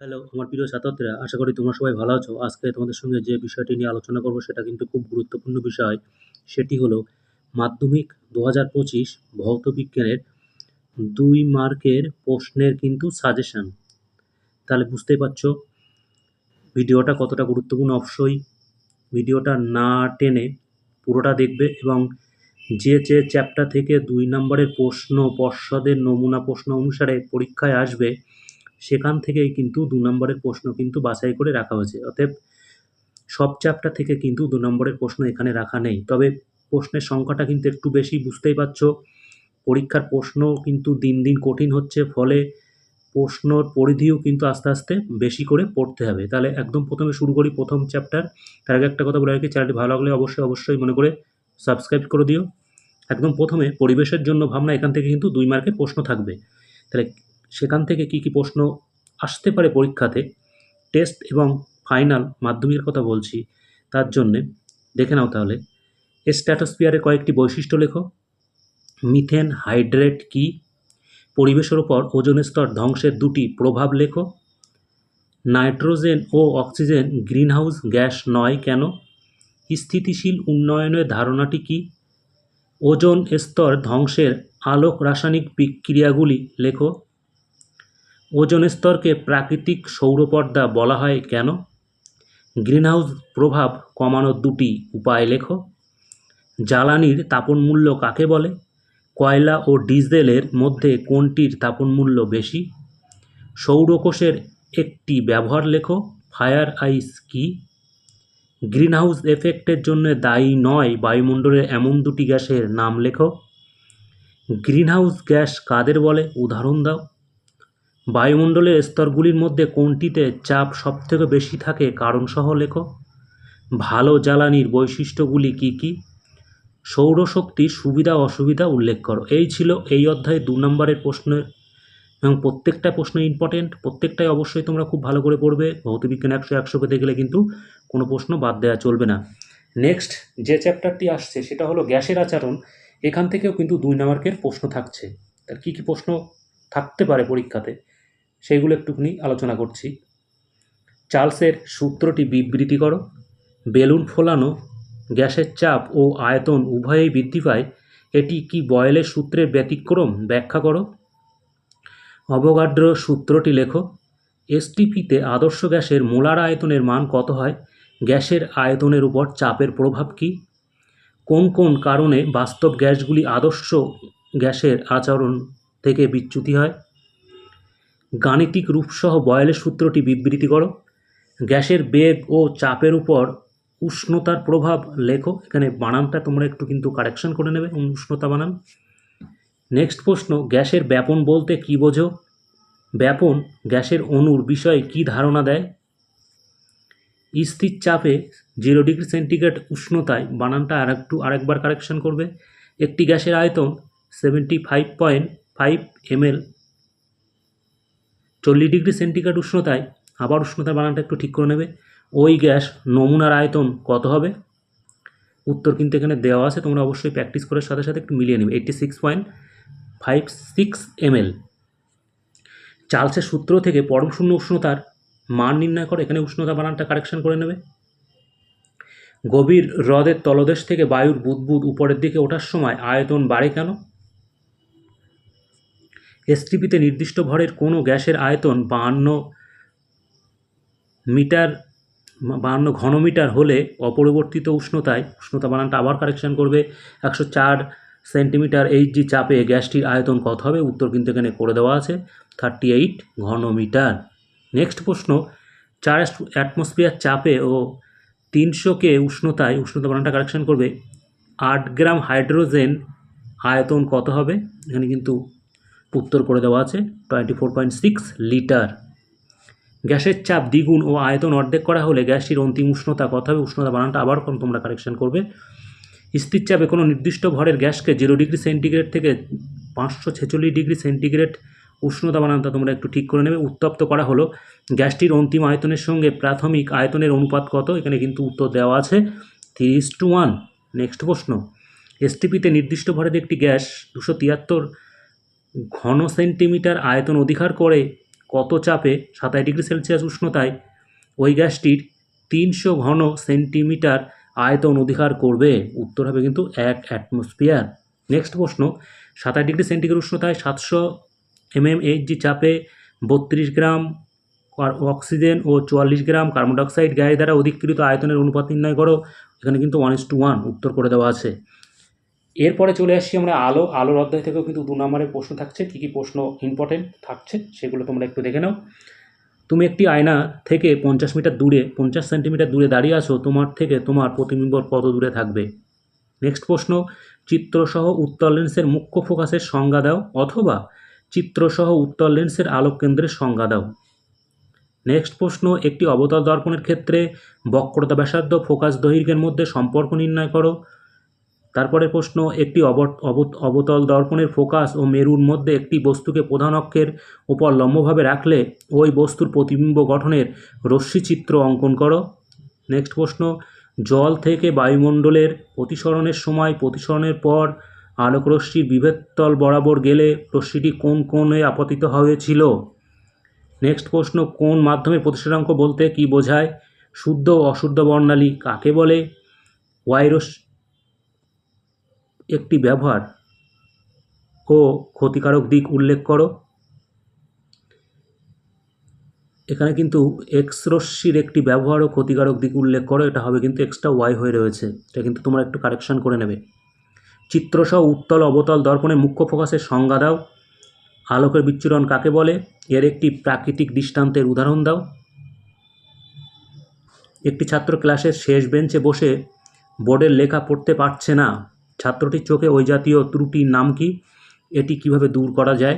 Hello, আমার প্রিয় ছাত্রছাত্রীরা, আশা করি তোমরা সবাই ভালো আছো। আজকে তোমাদের সঙ্গে যে বিষয়টি নিয়ে আলোচনা করব সেটা কিন্তু খুব গুরুত্বপূর্ণ বিষয়। সেটি হলো মাধ্যমিক ২০২৫ ভৌত বিজ্ঞানের ২ মার্কের প্রশ্নের কিন্তু সাজেশন। তাহলে বুঝতেই পারছো ভিডিওটা কতটা গুরুত্বপূর্ণ। অবশ্যই ভিডিওটা না টেনে পুরোটা দেখবে এবং যে চ্যাপ্টার থেকে ২ নম্বরের প্রশ্ন পর্ষদের নমুনা প্রশ্ন অনুসারে পরীক্ষায় আসবে সেখান থেকেই কিন্তু ২ নম্বরের প্রশ্ন কিন্তু বাছাই করে রাখা হয়েছে। অতএব সব চ্যাপ্টার থেকে কিন্তু ২ নম্বরের প্রশ্ন এখানে রাখা নেই। তবে প্রশ্নের সংখ্যাটা কিন্তু একটু বেশি, বুঝতেই পারছো। পরীক্ষার প্রশ্ন কিন্তু দিন দিন কঠিন হচ্ছে, ফলে প্রশ্নর পরিধিও কিন্তু আস্তে আস্তে বেশি করে পড়তে হবে। তাহলে একদম প্রথমে শুরু করি প্রথম চ্যাপ্টার। তার আগে একটা কথা বলে রাখি, চ্যানেলটি ভালো লাগলে অবশ্যই মনে করে সাবস্ক্রাইব করে দিও। একদম প্রথমে পরিবেশের জন্য ভাবনা, এখান থেকে কিন্তু ২ মার্কের প্রশ্ন থাকবে। তাহলে সেখান থেকে কী কী প্রশ্ন আসতে পারে পরীক্ষাতে, টেস্ট এবং ফাইনাল মাধ্যমিকের কথা বলছি, তার জন্যে দেখে নাও তাহলে। স্ট্র্যাটোস্ফিয়ারের কয়েকটি বৈশিষ্ট্য লেখো। মিথেন হাইড্রেট কী? পরিবেশের ওপর ওজোন স্তর ধ্বংসের ২টি প্রভাব লেখো। নাইট্রোজেন ও অক্সিজেন গ্রিনহাউস গ্যাস নয় কেন? স্থিতিশীল উন্নয়নের ধারণাটি কী? ওজোন স্তর ধ্বংসের আলোক রাসায়নিক বিক্রিয়াগুলি লেখো। ওজোন স্তরকে প্রাকৃতিক সৌরপর্দা বলা হয় কেন? গ্রিনহাউস প্রভাব কমানোর ২টি উপায় লেখো। জ্বালানির তাপনমূল্য কাকে বলে? কয়লা ও ডিজেলের মধ্যে কোনটির তাপনমূল্য বেশি? সৌরকোষের একটি ব্যবহার লেখো। ফায়ার আইস কী? গ্রিনহাউস এফেক্টের জন্য দায়ী নয় বায়ুমণ্ডলের এমন ২টি গ্যাসের নাম লেখো। গ্রিনহাউস গ্যাস কাদের বলে? উদাহরণ দাও। বায়ুমণ্ডলের স্তরগুলির মধ্যে কোনটিতে চাপ সবথেকে বেশি থাকে কারণসহ লেখো। ভালো জ্বালানির বৈশিষ্ট্যগুলি কী কী? সৌরশক্তির সুবিধা অসুবিধা উল্লেখ করো। এই ছিল এই অধ্যায়ে ২ নম্বরের প্রশ্নের, এবং প্রত্যেকটা প্রশ্ন ইম্পর্টেন্ট, প্রত্যেকটাই অবশ্যই তোমরা খুব ভালো করে পড়বে। ভৌতবিজ্ঞান ১০০ পেতে গেলে কিন্তু কোনো প্রশ্ন বাদ দেওয়া চলবে না। নেক্সট যে চ্যাপ্টারটি আসছে সেটা হলো গ্যাসের আচরণ। এখান থেকেও কিন্তু ২ নম্বরের প্রশ্ন থাকছে। তার কী কী প্রশ্ন থাকতে পারে পরীক্ষাতে সেইগুলো একটুখানি আলোচনা করছি। চার্লসের সূত্রটি বিবৃতি করো। বেলুন ফোলানো গ্যাসের চাপ ও আয়তন উভয়েই বৃদ্ধি পায়, এটি কি বয়েলের সূত্রের ব্যতিক্রম? ব্যাখ্যা করো। অ্যাভোগাড্রো সূত্রটি লেখো। এসটিপিতে আদর্শ গ্যাসের মোলার আয়তনের মান কত হয়? গ্যাসের আয়তনের উপর চাপের প্রভাব কী? কোন কোন কারণে বাস্তব গ্যাসগুলি আদর্শ গ্যাসের আচরণ থেকে বিচ্যুতি হয়? গাণিতিক রূপসহ বয়েলের সূত্রটি বিবৃতি করো। গ্যাসের বেগ ও চাপের উপর উষ্ণতার প্রভাব লেখো। এখানে বানানটা তোমরা একটু কিন্তু কারেকশন করে নেবে, উষ্ণতা বানান। নেক্সট প্রশ্ন, গ্যাসের ব্যাপন বলতে কী বোঝো? ব্যাপন গ্যাসের অণুর বিষয়ে কী ধারণা দেয়? স্থির চাপে 0 ডিগ্রি সেন্টিগ্রেড উষ্ণতায়, বানানটা আরেকবার কারেকশন করবে। একটি গ্যাসের আয়তন 75.5 ml। 40 ডিগ্রি সেন্টিগ্রেড উষ্ণতায়, আবার উষ্ণতার বানানটা একটু ঠিক করে নেবে, ওই গ্যাস নমুনার আয়তন কত হবে? উত্তর কিন্তু এখানে দেওয়া আছে, তোমরা অবশ্যই প্র্যাকটিস করার সাথে সাথে একটু মিলিয়ে নেবে। 86.56 ml। চার্লসের সূত্র থেকে পরম শূন্য উষ্ণতার মান নির্ণয় করো। এখানে উষ্ণতা বানানটা কারেকশন করে নেবে। গভীর হ্রদের তলদেশ থেকে বায়ুর বুদবুদ উপরের দিকে ওঠার সময় আয়তন বাড়ে কেন? এসটিপিতে নির্দিষ্ট ভরের কোনো গ্যাসের আয়তন 52 ঘনমিটার হলে অপরিবর্তিত উষ্ণতায়, উষ্ণতা বানানটা আবার কারেকশন করবে, 104 সেন্টিমিটার এইচজি চাপে গ্যাসটির আয়তন কত হবে? উত্তর কিন্তু এখানে করে দেওয়া আছে, 38 ঘনমিটার। নেক্সট প্রশ্ন, 4 অ্যাটমসফিয়ার চাপে ও 300 উষ্ণতায়, উষ্ণতা বানানটা কারেকশন করবে, 8 গ্রাম হাইড্রোজেন আয়তন কত হবে? এখানে কিন্তু উত্তর করে দেওয়া আছে, 24.6 লিটার। গ্যাসের চাপ দ্বিগুণ ও আয়তন অর্ধেক করা হলে গ্যাসটির অন্তিম উষ্ণতা কত হবে? উষ্ণতা বানানটা আবার তোমরা কারেকশন করবে। স্থির চাপে কোনো নির্দিষ্ট ভরের গ্যাসকে 0 ডিগ্রি সেন্টিগ্রেড থেকে 546 ডিগ্রি সেন্টিগ্রেড, উষ্ণতা বানানটা তোমরা একটু ঠিক করে নেবে, উত্তপ্ত করা হলো, গ্যাসটির অন্তিম আয়তনের সঙ্গে প্রাথমিক আয়তনের অনুপাত কত? এখানে কিন্তু উত্তর দেওয়া আছে 3:1। নেক্সট প্রশ্ন, এসটিপিতে নির্দিষ্ট ভরের একটি গ্যাস 273 ঘন সেন্টিমিটার আয়তন অধিকার করে কত চাপে 27 ডিগ্রি সেলসিয়াস উষ্ণতায় ওই গ্যাসটির 300 ঘন সেন্টিমিটার আয়তন অধিকার করবে? উত্তর হবে কিন্তু 1 অ্যাটমসফিয়ার। নেক্সট প্রশ্ন, 27 ডিগ্রি সেন্টিগ্রেড উষ্ণতায় 700 mmHg চাপে 32 গ্রাম অক্সিজেন ও 44 গ্রাম কার্বন ডাইঅক্সাইড গ্যাস দ্বারা অধিকৃত আয়তনের অনুপাত নির্ণয় করো। এখানে কিন্তু 1:1 উত্তর করে দেওয়া আছে। এরপরে চলে আসছি আমরা আলোর অধ্যায় থেকেও কিন্তু 2 নম্বরের প্রশ্ন থাকছে। কী কী প্রশ্ন ইম্পর্টেন্ট থাকছে সেগুলো তোমরা একটু দেখে নাও। তুমি একটি আয়না থেকে 50 সেন্টিমিটার দূরে দাঁড়িয়ে আছো, তোমার থেকে তোমার প্রতিবিম্ব কত দূরে থাকবে? নেক্সট প্রশ্ন, চিত্রসহ উত্তল লেন্সের মুখ্য ফোকাসের সংজ্ঞা দাও, অথবা চিত্রসহ উত্তল লেন্সের আলোক কেন্দ্রের সংজ্ঞা দাও। নেক্সট প্রশ্ন, একটি অবতল দর্পণের ক্ষেত্রে বক্রতা ব্যাসার্ধ ফোকাস দৈর্ঘ্যের মধ্যে সম্পর্ক নির্ণয় করো। তারপরে প্রশ্ন, একটি অবতল দর্পণের ফোকাস ও মেরুর মধ্যে একটি বস্তুকে প্রধান অক্ষের উপর লম্বভাবে রাখলে ওই বস্তুর প্রতিবিম্ব গঠনের রশ্মিচিত্র অঙ্কন করো। নেক্সট প্রশ্ন, জল থেকে বায়ুমণ্ডলের প্রতিসরণের সময় প্রতিসরণের পর আলোকরশ্মির বিভেদতল বরাবর গেলে রশ্মিটি কোন কোণে আপতিত হয়েছিল? নেক্সট প্রশ্ন, কোন মাধ্যমে প্রতিসরাঙ্ক বলতে কি বোঝায়? শুদ্ধ ও অশুদ্ধ বর্ণালী কাকে বলে? ওয়াইরস একটি ব্যবহার ও ক্ষতিকারক দিক উল্লেখ করো। এখানে কিন্তু এক্স রশ্মির একটি ব্যবহার ও ক্ষতিকারক দিক উল্লেখ করো, এটা হবে কিন্তু এক্সট্রা ওয়াই হয়ে রয়েছে, এটা কিন্তু তোমরা একটু কারেকশন করে নেবে। চিত্রসহ উত্তল অবতল দর্পণের মুখ্য ফোকাসের সংজ্ঞা দাও। আলোকের বিচ্ছুরণ কাকে বলে? এর একটি প্রাকৃতিক দৃষ্টান্তের উদাহরণ দাও। একটি ছাত্র ক্লাসের শেষ বেঞ্চে বসে বোর্ডের লেখা পড়তে পারছে না, ছাত্রটির চোখে ওই জাতীয় ত্রুটির নাম কি? এটি কিভাবে দূর করা যায়?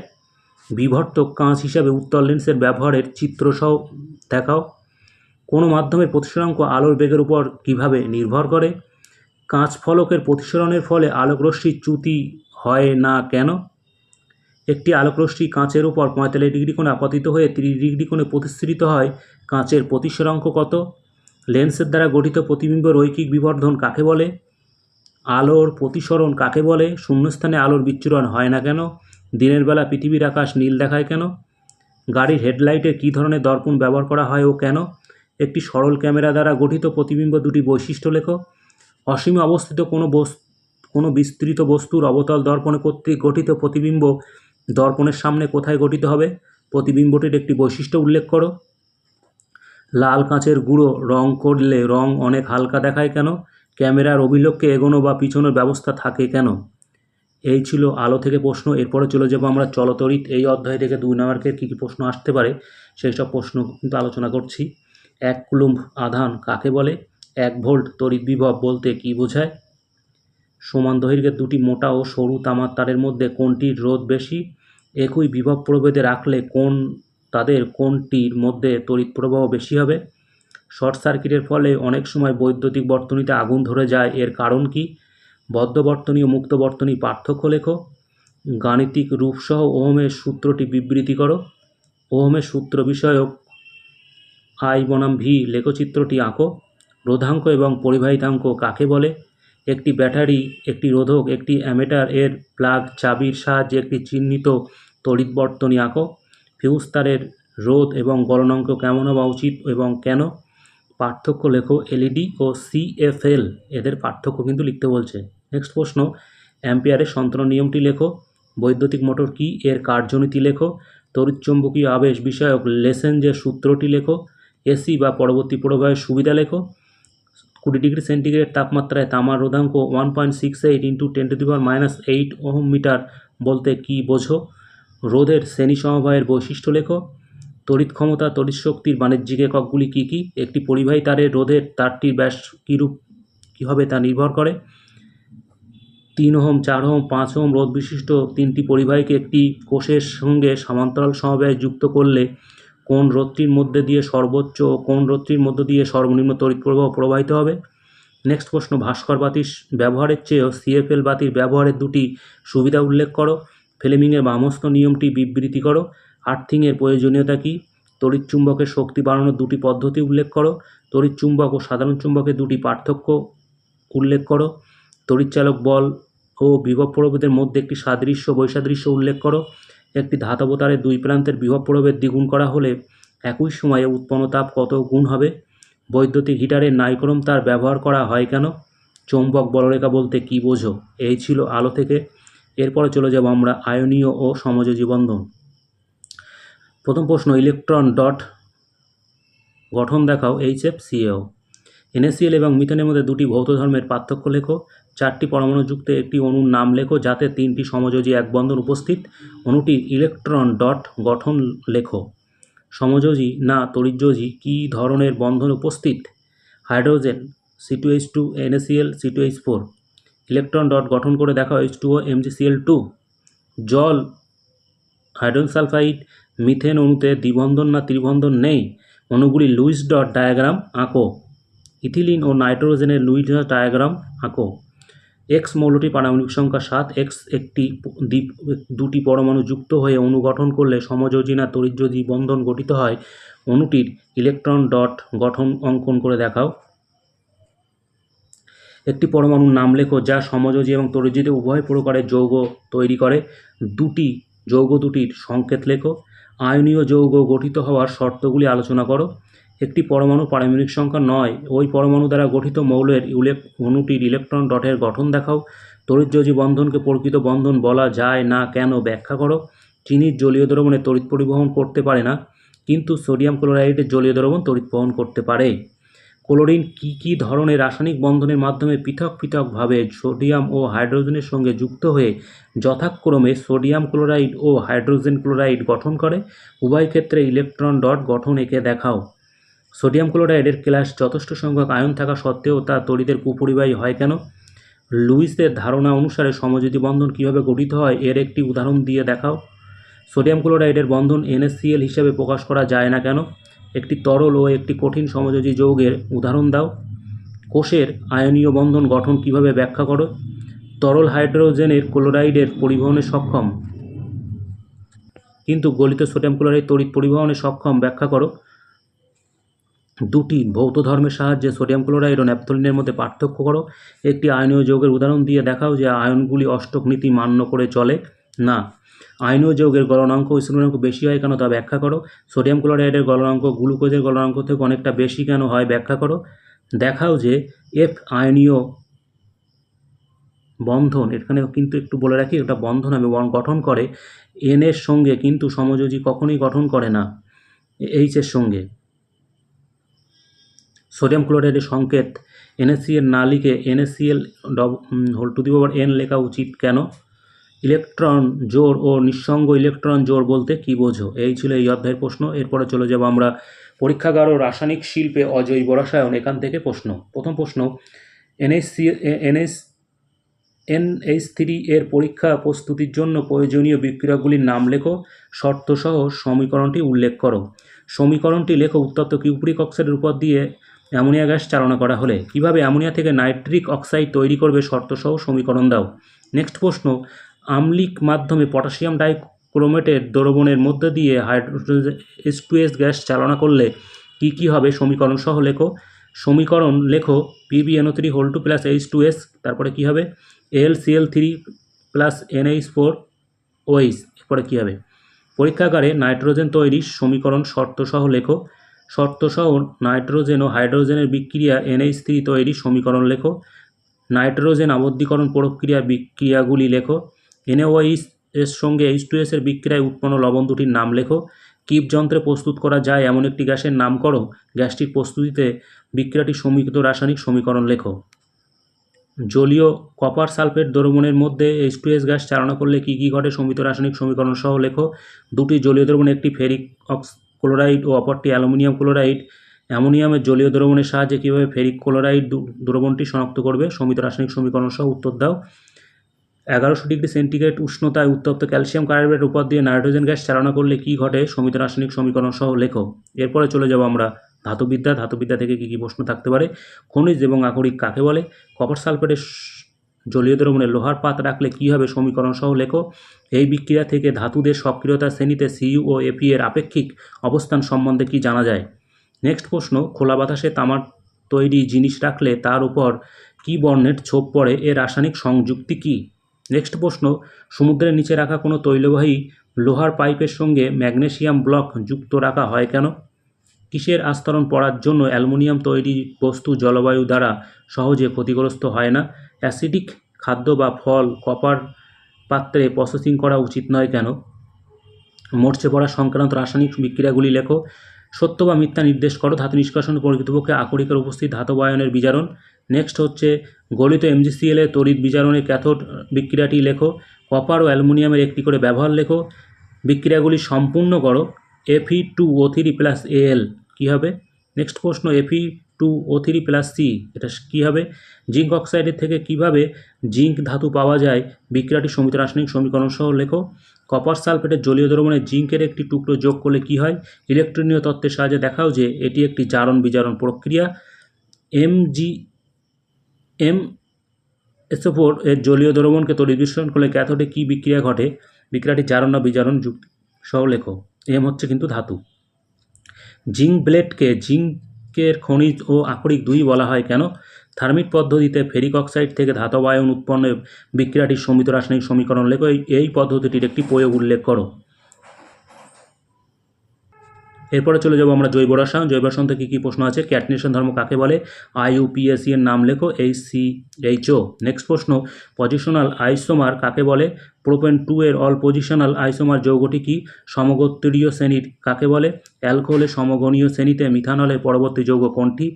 বিবর্তক কাঁচ হিসাবে উত্তল লেন্সের ব্যবহারের চিত্রসহ দেখাও। কোনো মাধ্যমের প্রতিসরাঙ্ক আলোর বেগের উপর কিভাবে নির্ভর করে? কাঁচ ফলকের প্রতিসরণের ফলে আলোকরশ্মির চ্যুতি হয় না কেন? একটি আলোকরশ্মি কাঁচের উপর 45 ডিগ্রি কোণে আপতিত হয়ে 30 ডিগ্রি কোণে প্রতিসৃত হয়, কাঁচের প্রতিসরাঙ্ক কত? লেন্সের দ্বারা গঠিত প্রতিবিম্ব রৈখিক বিবর্ধন কাকে বলে? আলোর প্রতিসরণ কাকে বলে? শূন্যস্থানে আলোর বিচ্ছুরণ হয় না কেন? দিনের বেলা পৃথিবীর আকাশ নীল দেখায় কেন? গাড়ির হেডলাইটে কী ধরনের দর্পণ ব্যবহার করা হয় ও কেন? একটি সরল ক্যামেরা দ্বারা গঠিত প্রতিবিম্ব দুটি বৈশিষ্ট্য লেখো। অসীমে অবস্থিত কোনো বিস্তৃত বস্তুর অবতল দর্পণ কর্তৃক গঠিত প্রতিবিম্ব দর্পণের সামনে কোথায় গঠিত হবে? প্রতিবিম্বটির একটি বৈশিষ্ট্য উল্লেখ করো। লাল কাঁচের গুঁড়ো রং করলে রং অনেক হালকা দেখায় কেন? ক্যামেরার অভিলক্ষে এগোনো বা পিছনোর ব্যবস্থা থাকে কেন? এই ছিল আলো থেকে প্রশ্ন। এরপরে চলে যাব আমরা চলতড়িৎ। এই অধ্যায় থেকে 2 নম্বরের কী কী প্রশ্ন আসতে পারে সেই সব প্রশ্ন কিন্তু আলোচনা করছি। 1 কুলম্ব আধান কাকে বলে? 1 ভোল্ট তড়িৎ বিভব বলতে কী বোঝায়? সমান দৈর্ঘ্যের দুটি মোটা ও সরু তামার তারের মধ্যে কোনটির রোধ বেশি? একই বিভব প্রভেদে রাখলে তাদের কোনটির মধ্যে তড়িৎ প্রবাহ বেশি হবে? শর্ট সার্কিটের ফলে অনেক সময় বৈদ্যুতিক বর্তনীতে আগুন ধরে যায়, এর কারণ কি? বদ্ধ বর্তনী ও মুক্ত বর্তনী পার্থক্য লেখো। গাণিতিক রূপসহ ওহমের সূত্রটি বিবৃতি করো। ওহমের সূত্র বিষয়ক I বনাম V লেখচিত্রটি আঁকো। রোধাঙ্ক এবং পরিবাহিতাঙ্ক কাকে বলে? একটি ব্যাটারি, একটি রোধক, একটি অ্যামেটার এর প্লাগ চাবির সাহায্যে একটি চিহ্নিত তড়িৎ বর্তনী আঁকো। ফিউজ তারের রোধ এবং গলনাঙ্ক কেমন হওয়া উচিত এবং কেন? পার্থক্য লেখো। এলইডি ও CFL এদের পার্থক্য কিন্তু লিখতে বলছে। নেক্সট প্রশ্ন, অ্যাম্পিয়ারের সন্তরণ নিয়মটি লেখো। বৈদ্যুতিক মোটর কি? এর কার্যনীতি লেখো। তড়িৎচুম্বকীয় আবেশ বিষয়ক লেসেঞ্জের সূত্রটি লেখো। এসি বা পরবর্তী প্রবাহের সুবিধা লেখো। 20 ডিগ্রি সেন্টিগ্রেড তাপমাত্রায় তামার রোধাঙ্ক 1.68 × 10⁻⁸ ওহম মিটার বলতে কী বোঝো? রোধের শ্রেণী সমবায়ের বৈশিষ্ট্য লেখো। তড়িৎ ক্ষমতা, তড়িৎ শক্তির বাণিজ্যিক এককগুলি কী কী? একটি পরিবাহী তারের রোধের তারটির ব্যাস কী হবে তা নির্ভর করে। 3 ওহম, 4 ওহম, 5 ওহম রোধ বিশিষ্ট 3টি পরিবাহীকে একটি কোষের সঙ্গে সমান্তরাল সমবায়ে যুক্ত করলে কোন রোধটির মধ্যে দিয়ে সর্বোচ্চ ও কোন রোধটির মধ্য দিয়ে সর্বনিম্ন তড়িৎ প্রবাহ প্রবাহিত হবে? নেক্সট প্রশ্ন, ভাস্কর বাতির ব্যবহারের চেয়েও CFL বাতির ব্যবহারের দুটি সুবিধা উল্লেখ করো। ফ্লেমিংয়ের বামস্ত নিয়মটি বিবৃতি করো। আর্থিংয়ের প্রয়োজনীয়তা কী? তড়িৎ চুম্বকের শক্তি বাড়ানোর দুটি পদ্ধতি উল্লেখ করো। তড়িৎ চুম্বক ও সাধারণ চুম্বকের দুটি পার্থক্য উল্লেখ করো। তড়িৎচালক বল ও বিভব প্রভেদের মধ্যে একটি সাদৃশ্য বৈসাদৃশ্য উল্লেখ করো। একটি ধাতব তারের দুই প্রান্তের বিভব প্রভাবের দ্বিগুণ করা হলে একই সময়ে উৎপন্ন তাপ কত গুণ হবে? বৈদ্যুতিক হিটারে নাইক্রোম তার ব্যবহার করা হয় কেন? চৌম্বক বলরেখা বলতে কী বোঝো? এই ছিল আলো থেকে। এরপরে চলে যাব আমরা আয়নীয় ও সমযোজী বন্ধন। প্রথম প্রশ্ন, ইলেকট্রন ডট গঠন দেখাও HFCl। NaCl এবং মিথেনের মধ্যে দুটি ভৌত ধর্মের পার্থক্য লেখো। 4টি পরমাণুযুক্ত একটি অণুর নাম লেখো যাতে 3টি সমযোজী এক বন্ধন উপস্থিত। অণুটির ইলেকট্রন ডট গঠন লেখো। সমযোজী না তড়িৎযোজী কী ধরনের বন্ধন উপস্থিত? Hydrogen C2H2 NaCl C2H4। Electron dot গঠন করে দেখাও H2O MgCl2। জল হাইড্রোজেন সালফাইড মিথেন অণুতে দ্বিবন্ধন না ত্রিবন্ধন নেই? অণুগুলি লুইস ডট ডায়াগ্রাম আঁকো। ইথিলিন ও নাইট্রোজেনের লুইস ডট ডায়াগ্রাম আঁকো। এক্স মৌলটি পারমাণবিক সংখ্যা 7। এক্স একটি দুটি পরমাণু যুক্ত হয়ে অণু গঠন করলে সমযোজী না তড়িৎযোজী বন্ধন গঠিত হয়? অণুটির ইলেকট্রন ডট গঠন অঙ্কন করে দেখাও। একটি পরমাণুর নাম লেখো যা সমযোজী এবং তড়িৎযোজী উভয় প্রকারের যৌগ তৈরি করে। যৌগ দুটির সংকেত লেখো। আয়নীয় যৌগ গঠিত হওয়ার শর্তগুলি আলোচনা করো। একটি পরমাণু পারমাণবিক সংখ্যা 9। ওই পরমাণু দ্বারা গঠিত মৌলের অণুটির ইলেকট্রন ডটের গঠন দেখাও। তড়িৎযোজী বন্ধনকে প্রকৃত বন্ধন বলা যায় না কেন ব্যাখ্যা করো। চিনির জলীয় দ্রবণে তড়িৎ পরিবহন করতে পারে না, কিন্তু সোডিয়াম ক্লোরাইডের জলীয় দ্রবণ তড়িৎ বহন করতে পারে। ক্লোরিন কী ধরনের রাসায়নিক বন্ধনের মাধ্যমে পৃথক পৃথকভাবে সোডিয়াম ও হাইড্রোজেনের সঙ্গে যুক্ত হয়ে যথাক্রমে সোডিয়াম ক্লোরাইড ও হাইড্রোজেন ক্লোরাইড গঠন করে? উভয় ক্ষেত্রে ইলেকট্রন ডট গঠন এঁকে দেখাও। সোডিয়াম ক্লোরাইডের ক্লাস যথেষ্ট সংখ্যক আয়ন থাকা সত্ত্বেও তা তড়িতের কুপরিবাহী হয় কেন? লুইসের ধারণা অনুসারে সমযোজী বন্ধন কীভাবে গঠিত হয় এর একটি উদাহরণ দিয়ে দেখাও। সোডিয়াম ক্লোরাইডের বন্ধন NaCl হিসাবে প্রকাশ করা যায় না কেন? একটি তরল ও একটি কঠিন সমযোজী যৌগের উদাহরণ দাও। কোষের আয়নীয় বন্ধন গঠন কিভাবে ব্যাখ্যা করো? তরল হাইড্রোজেনের ক্লোরাইডের পরিবহনে সক্ষম, কিন্তু গলিত সোডিয়াম ক্লোরাইড তড়িৎ পরিবহনে সক্ষম ব্যাখ্যা করো। দুটি ভৌত ধর্মের সাহায্যে সোডিয়াম ক্লোরাইড ও ন্যাপথলিনের মধ্যে পার্থক্য করো। একটি আয়নীয় যৌগের উদাহরণ দিয়ে দেখাও যে আয়নগুলি অষ্টক নীতি মান্য করে চলে না। আয়নীয় যৌগের গলনাঙ্ক ও স্থূলনাঙ্ক বেশি হয় কেন তা ব্যাখ্যা করো। সোডিয়াম ক্লোরাইডের গলনাঙ্ক গ্লুকোজের গলনাঙ্ক থেকে অনেকটা বেশি কেন হয় ব্যাখ্যা করো। দেখাও যে F আয়নীয় বন্ধন, এখানে কিন্তু একটু বলে রাখি, এটা বন্ধন হবে গঠন করে N এর সঙ্গে, কিন্তু সমযোজী কখনোই গঠন করে না H এর সঙ্গে। সোডিয়াম ক্লোরাইডের সংকেত NaCl না লিখে NaCl⁴n লেখা উচিত কেন? ইলেকট্রন জোড় ও নিঃসঙ্গ ইলেকট্রন জোড় বলতে কী বোঝো? এই ছিল এই অধ্যায়ের প্রশ্ন। এরপরে চলে যাব আমরা পরীক্ষাগার ও রাসায়নিক শিল্পে অজৈব রসায়ন, এখান থেকে প্রশ্ন। প্রথম প্রশ্ন, NH3 এর পরীক্ষা প্রস্তুতির জন্য প্রয়োজনীয় বিক্রিয়াগুলির নাম লেখো। শর্তসহ সমীকরণটি উল্লেখ করো। সমীকরণটি লেখো। উত্তপ্ত কিউপ্রিক অক্সাইডের উপর দিয়ে অ্যামোনিয়া গ্যাস চালনা করা হলে কিভাবে অ্যামোনিয়া থেকে নাইট্রিক অক্সাইড তৈরি করবে শর্তসহ সমীকরণ দাও। নেক্সট প্রশ্ন, আম্লিক মাধ্যমে পটাশিয়াম ডাইক্রোমেটের দ্রবণের মধ্যে দিয়ে হাইড্রোজেন H2S গ্যাস চালনা করলে কী হবে সমীকরণ সহ লেখো। সমীকরণ লেখো PbNO3 প্লাস H2S, তারপরে কী হবে AlCl3 প্লাস NH4OH, এরপরে কী হবে। পরীক্ষাগারে নাইট্রোজেন তৈরির সমীকরণ শর্তসহ লেখো। শর্তসহ নাইট্রোজেন ও হাইড্রোজেনের বিক্রিয়া NH3 তৈরির সমীকরণ লেখো। নাইট্রোজেন আবদ্ধীকরণ প্রক্রিয়ার বিক্রিয়াগুলি লেখো। NaOH এর সঙ্গে H2S এর বিক্রিয়ায় উৎপন্ন লবণ দুটির নাম লেখো। কিপ যন্ত্রে প্রস্তুত করা যায় এমন একটি গ্যাসের নাম করো। গ্যাসটির প্রস্তুতিতে বিক্রিয়াটি সমীকৃত রাসায়নিক সমীকরণ লেখো। জলীয় কপার সালফেট দ্রবণের মধ্যে H2S গ্যাস চালনা করলে কী ঘটে সমীকৃত রাসায়নিক সমীকরণ সহ লেখো। দুটি জলীয় দ্রবণ, একটি ফেরিক ক্লোরাইড ও অপরটি অ্যালুমিনিয়াম ক্লোরাইড, অ্যামোনিয়ামের জলীয় দ্রবণের সাহায্যে কীভাবে ফেরিক ক্লোরাইড দ্রবণটি শনাক্ত করবে সমীকৃত রাসায়নিক সমীকরণ সহ উত্তর দাও। 1100 ডিগ্রি সেন্টিগ্রেড উষ্ণতায় উত্তপ্ত ক্যালসিয়াম কার্বাইডের উপর দিয়ে নাইট্রোজেন গ্যাস চালনা করলে কী ঘটে সমীকৃত রাসায়নিক সমীকরণ সহ লেখো। এরপরে চলে যাব আমরা ধাতুবিদ্যা থেকে কী প্রশ্ন থাকতে পারে। খনিজ এবং আকরিক কাকে বলে? কপার সালফেটের জলীয় দ্রবণে লোহার পাত রাখলে কী হবে সমীকরণ সহ লেখো। এই বিক্রিয়া থেকে ধাতুদের সক্রিয়তার শ্রেণীতে Cu ও Fe এর আপেক্ষিক অবস্থান সম্বন্ধে কী জানা যায়। নেক্সট প্রশ্ন, খোলা বাতাসে তামার তৈরি জিনিস রাখলে তার উপর কী বর্ণের ছোপ পড়ে, এর রাসায়নিক সংযুক্তি কী। নেক্সট প্রশ্ন, সমুদ্রের নিচে রাখা কোনো তৈলবাহী লোহার পাইপের সঙ্গে ম্যাগনেসিয়াম ব্লক যুক্ত রাখা হয় কেন? কিসের আস্তরণ পড়ার জন্য অ্যালুমিনিয়াম তৈরি বস্তু জলবায়ু দ্বারা সহজে ক্ষতিগ্রস্ত হয় না? অ্যাসিডিক খাদ্য বা ফল কপার পাত্রে প্রসেসিং করা উচিত নয় কেন? মরচে পড়া সংক্রান্ত রাসায়নিক বিক্রিয়াগুলি লেখো। সত্য বা মিথ্যা নির্দেশ করো। ধাতু নিষ্কাশন প্রকৃতপক্ষে আকরিকের উপস্থিত ধাতব আয়নের বিজারণ। নেক্সট হচ্ছে গলিত MgCl এর তড়িৎ বিজারণের ক্যাথোড বিক্রিয়াটি লেখো। কপার ও অ্যালুমিনিয়ামের একটি করে ব্যবহার লেখো। বিক্রিয়াগুলি সম্পূর্ণ করো। Fe2O3+Al কী হবে? নেক্সট প্রশ্ন Fe2O3+C এটা কী হবে? জিঙ্ক অক্সাইডের থেকে কিভাবে জিঙ্ক ধাতু পাওয়া যায়? বিক্রিয়াটি সমিত রাসায়নিক সমীকরণ সহ লেখো। কপার সালফেটের জলীয় দ্রবণে জিঙ্কের একটি টুকরো যোগ করলে কী হয়? ইলেকট্রনীয় তত্ত্বের সাহায্যে দেখাও যে এটি একটি জারণ বিজারণ প্রক্রিয়া। MgMSO4 এর জলীয় দ্রবণকে তড়িৎ বিশ্লেষণ করলে ক্যাথোডে কী বিক্রিয়া ঘটে? বিক্রিয়াটি জারণ না বিজারণ যুক্তি সহ লেখো। এম হচ্ছে কিন্তু ধাতু। জিঙ্ক ব্লেডকে জিঙ্কের খনিজ ও আকরিক দুই বলা হয় কেন? থার্মিক পদ্ধতিতে ফেরিক অক্সাইড থেকে ধাতব আয়ন উৎপন্ন বিক্রিয়াটির সমিত রাসায়নিক সমীকরণ লেখো। এই পদ্ধতিটির একটি প্রয়োগ উল্লেখ করো। এরপরে চলে যাবো আমরা জৈব রসায়ন। জৈব রসায়ন থেকে কী প্রশ্ন আছে? ক্যাটনেশন ধর্ম কাকে বলে? IUPAC এর নাম লেখো। HCHO। নেক্সট প্রশ্ন, পজিশনাল আইসোমার কাকে বলে? প্রোপেন 2 এর অল পজিশনাল আইসোমার যৌগটি কি? সমগোত্রীয় শ্রেণীর কাকে বলে? অ্যালকোহলের সমগণীয় শ্রেণীতে মিথানলের পরবর্তী যৌগ কোনটি?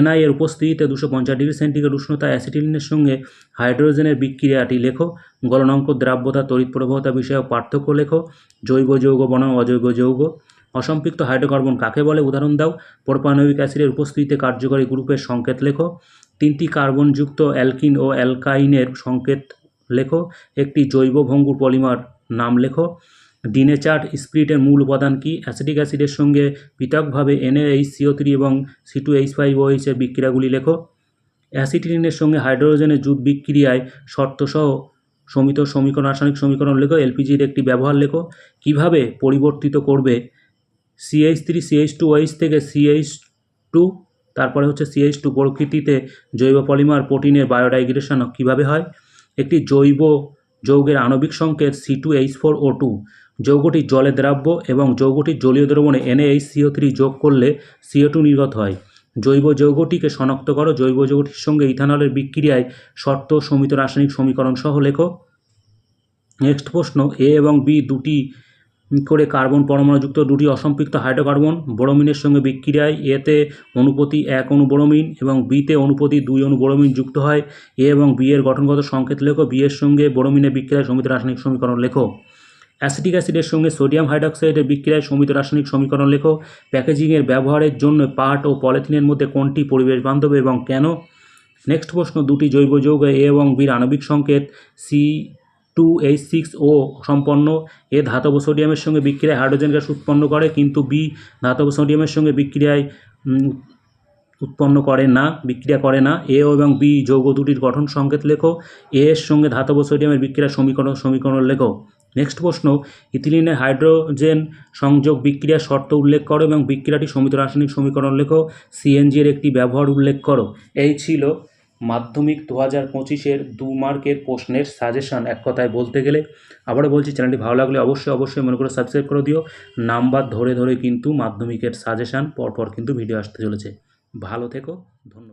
NI এর উপস্থিতিতে 250 ডিগ্রি সেন্টিগ্রেড উষ্ণতায় অ্যাসিটিলিনের সঙ্গে হাইড্রোজেনের বিক্রিয়াটি লেখো। গলনাঙ্ক, দ্রাব্যতা, তড়িৎ প্রবাহতা বিষয়ক পার্থক্য লেখো। জৈব যৌগ বনাম অজৈব যৌগ। অসম্পৃক্ত হাইড্রোকার্বন কাকে বলে? উদাহরণ দাও। প্রোপানয়িক অ্যাসিডের উপস্থিতিতে কার্যকরী গ্রুপের সংকেত লেখো। 3টি কার্বনযুক্ত অ্যালকিন ও অ্যালকাইনের সংকেত লেখো। একটি জৈব ভঙ্গুর পলিমার নাম লেখো। ডিনেচার্ড স্পিরিটের মূল উপাদান কি? অ্যাসিটিক অ্যাসিডের সঙ্গে পৃথকভাবে NaHCO3 এবং C2H5OH এর বিক্রিয়াগুলি লেখো। অ্যাসিটিলিনের সঙ্গে হাইড্রোজেনের জুট বিক্রিয়ায় শর্তসহ সমিত সমীকরণ রাসায়নিক সমীকরণ লেখো। LPGর একটি ব্যবহার লেখো। কিভাবে পরিবর্তিত করবে CH3CH2OH থেকে CH2, তারপরে হচ্ছে CH2 প্রকৃতিতে জৈব পলিমার প্রোটিনের বায়োডাইগ্রেশন কীভাবে হয়? একটি জৈব যৌগের আণবিক সংকেত C2H4O2। যৌগটি জলে দ্রাব্য এবং যৌগটির জলীয় দ্রবণে NaHCO3 যোগ করলে CO2 নির্গত হয়। জৈব যৌগটিকে শনাক্ত করো। জৈব যৌগটির সঙ্গে ইথানলের বিক্রিয়ায় শর্ত সমিত রাসায়নিক সমীকরণ সহ লেখো। নেক্সট প্রশ্ন, A এবং B দুটি করে কার্বন পরমাণুযুক্ত দুটি অসম্পৃক্ত হাইড্রোকার্বন ব্রোমিনের সঙ্গে বিক্রিয়ায় এতে অনুপতি 1 অণু ব্রোমিন এবং বিতে অনুপতি 2 অণু ব্রোমিন যুক্ত হয়। এ এবং বি এর গঠনগত সংকেত লেখো। বি এর সঙ্গে ব্রোমিনের বিক্রিয়ায় সমিত রাসায়নিক সমীকরণ লেখো। অ্যাসিটিক অ্যাসিডের সঙ্গে সোডিয়াম হাইড্রোক্সাইডের বিক্রিয়ায় সমিত রাসায়নিক সমীকরণ লেখো। প্যাকেজিংয়ের ব্যবহারের জন্য পাট ও পলিথিনের মধ্যে কোনটি পরিবেশ বান্ধব এবং কেন? নেক্সট প্রশ্ন, দুটি জৈব যৌগ এ এবং বির আণবিক সংকেত C2H6O সম্পন্ন। এ ধাতব সোডিয়ামের সঙ্গে বিক্রিয়ায় হাইড্রোজেন গ্যাস উৎপন্ন করে, কিন্তু বি ধাতব সোডিয়ামের সঙ্গে বিক্রিয়া করে না। এ এবং বি যৌগ দুটির গঠন সংকেত লেখো। এ এর সঙ্গে ধাতব সোডিয়ামের বিক্রিয়ার সমীকরণ লেখো। নেক্সট প্রশ্ন, ইথিলিনের হাইড্রোজেন সংযোগ বিক্রিয়ার শর্ত উল্লেখ করো এবং বিক্রিয়াটি সমিত রাসায়নিক সমীকরণ লেখো। CNG এর একটি ব্যবহার উল্লেখ করো। এই ছিল মাধ্যমিক 2025-এর 2 মার্কের প্রশ্নের সাজেশন। এক কথায় বলতে গেলে, আবারও বলছি, চ্যানেলটি ভালো লাগলে অবশ্যই মনে করে সাবস্ক্রাইব করে দিও। নাম্বার ধরে কিন্তু মাধ্যমিকের সাজেশান পরপর কিন্তু ভিডিও আসতে চলেছে। ভালো থেকো, ধন্যবাদ।